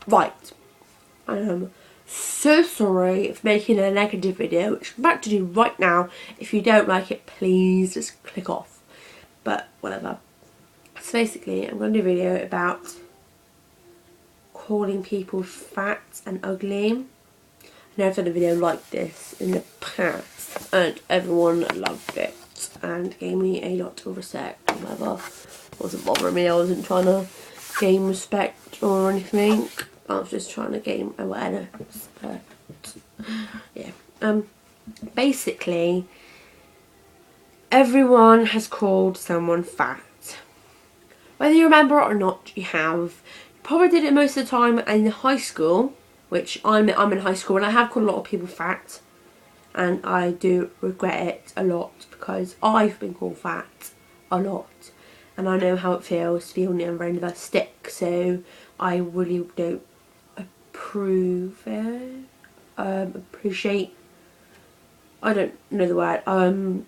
Right, I am so sorry for making a negative video, which I'm about to do right now. If you don't like it, please just click off. But whatever. So basically, I'm going to do a video about calling people fat and ugly. I know I've done a video like this in the past, and everyone loved it and gave me a lot of respect. Whatever, it wasn't bothering me. I wasn't trying to gain respect or anything. I was just trying to gain awareness. But yeah, basically, everyone has called someone fat. Whether you remember it or not, you have. You probably did it most of the time in high school, which I'm in high school, and I have called a lot of people fat, and I do regret it a lot because I've been called fat a lot, and I know how it feels to be on the other end of a stick. So I really don't approve it. Appreciate. I don't know the word.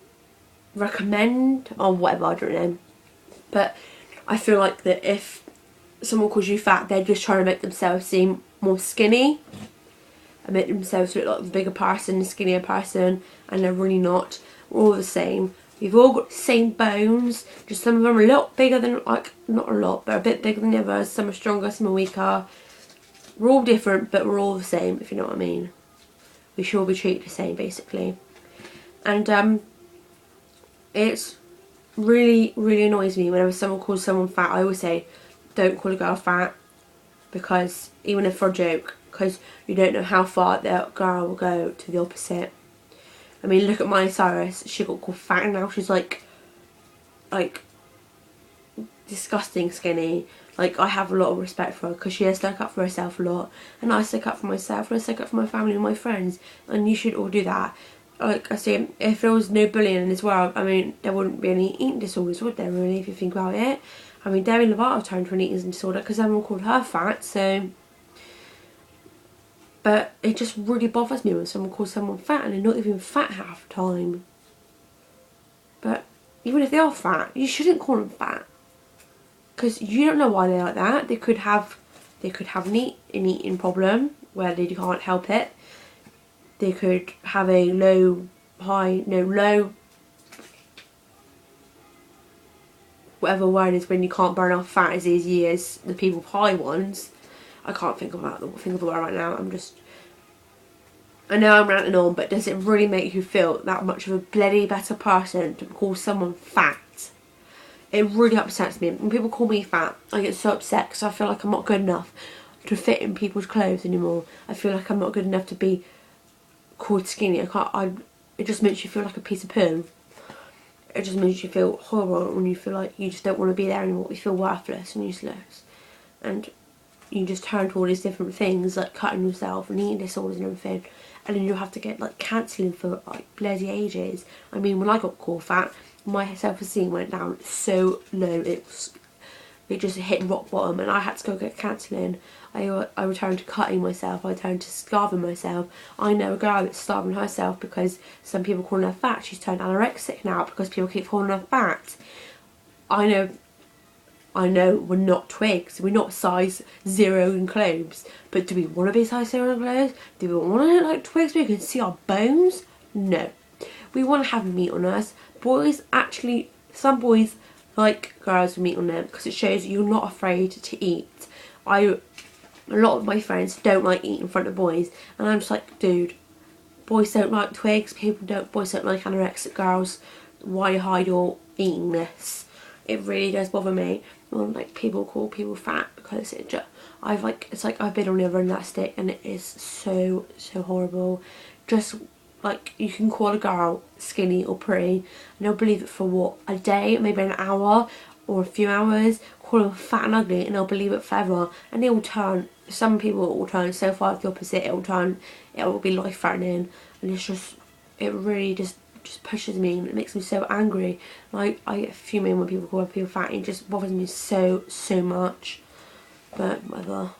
Recommend or whatever. I don't know, but I feel like that if someone calls you fat, they're just trying to make themselves seem more skinny and make themselves look like the bigger person, the skinnier person, and they're really not. We're all the same. We've all got the same bones, just some of them are a lot bigger than, like, not a lot, but a bit bigger than the others. Some are stronger, some are weaker. We're all different, but we're all the same, if you know what I mean. We should all be treated the same, basically. And it's really annoys me whenever someone calls someone fat. I always say, don't call a girl fat, because even if for a joke, because you don't know how far that girl will go to the opposite. I mean, look at Miley Cyrus. She got called fat and now she's like disgusting skinny. Like, I have a lot of respect for her because she has stuck up for herself a lot, and I stick up for myself, and I stick up for my family and my friends, and you should all do that. Like I say, if there was no bullying in this world, I mean, there wouldn't be any eating disorders, would there, really, if you think about it? I mean, Demi Lovato turned to an eating disorder because everyone called her fat, so... But it just really bothers me when someone calls someone fat and they're not even fat half the time. But even if they are fat, you shouldn't call them fat, because you don't know why they're like that. They could have an eating problem where they can't help it. They could have a low, whatever word is when you can't burn off fat as easy as the people with high ones. I can't think of the word right now. I know I'm ranting on, but does it really make you feel that much of a bloody better person to call someone fat? It really upsets me. When people call me fat, I get so upset because I feel like I'm not good enough to fit in people's clothes anymore. I feel like I'm not good enough to be called skinny. It just makes you feel like a piece of poo. It just makes you feel horrible when you feel like you just don't want to be there anymore. You feel worthless and useless, and you just turn to all these different things like cutting yourself and eating disorders and everything, and then you'll have to get like counselling for like bloody ages. I mean, when I got called fat, my self-esteem went down so low. It just hit rock bottom, and I had to go get counselling. I returned to cutting myself. I returned to starving myself. I know a girl that's starving herself because some people calling her fat. She's turned anorexic now because people keep calling her fat. I know we're not twigs. We're not size 0 in clothes. But do we want to be size 0 in clothes? Do we want to look like twigs where you can see our bones? No. We want to have meat on us. Boys, actually, some boys like girls with meat on them because it shows you're not afraid to eat. A lot of my friends don't like eating in front of boys, and I'm just like, dude, boys don't like twigs, boys don't like anorexic girls. Why hide your eating this? It really does bother me when like people call people fat, because it's like I've been on the other end of that stick, and it is so horrible. Just like, you can call a girl skinny or pretty and they'll believe it for what, a day, maybe an hour or a few hours. Call them fat and ugly and they'll believe it forever, and they will turn, some people will turn so far the opposite, it will be life threatening, and it's just, it really just pushes me and it makes me so angry. Like, I get fuming when people call people fat, and it just bothers me so much. But whatever.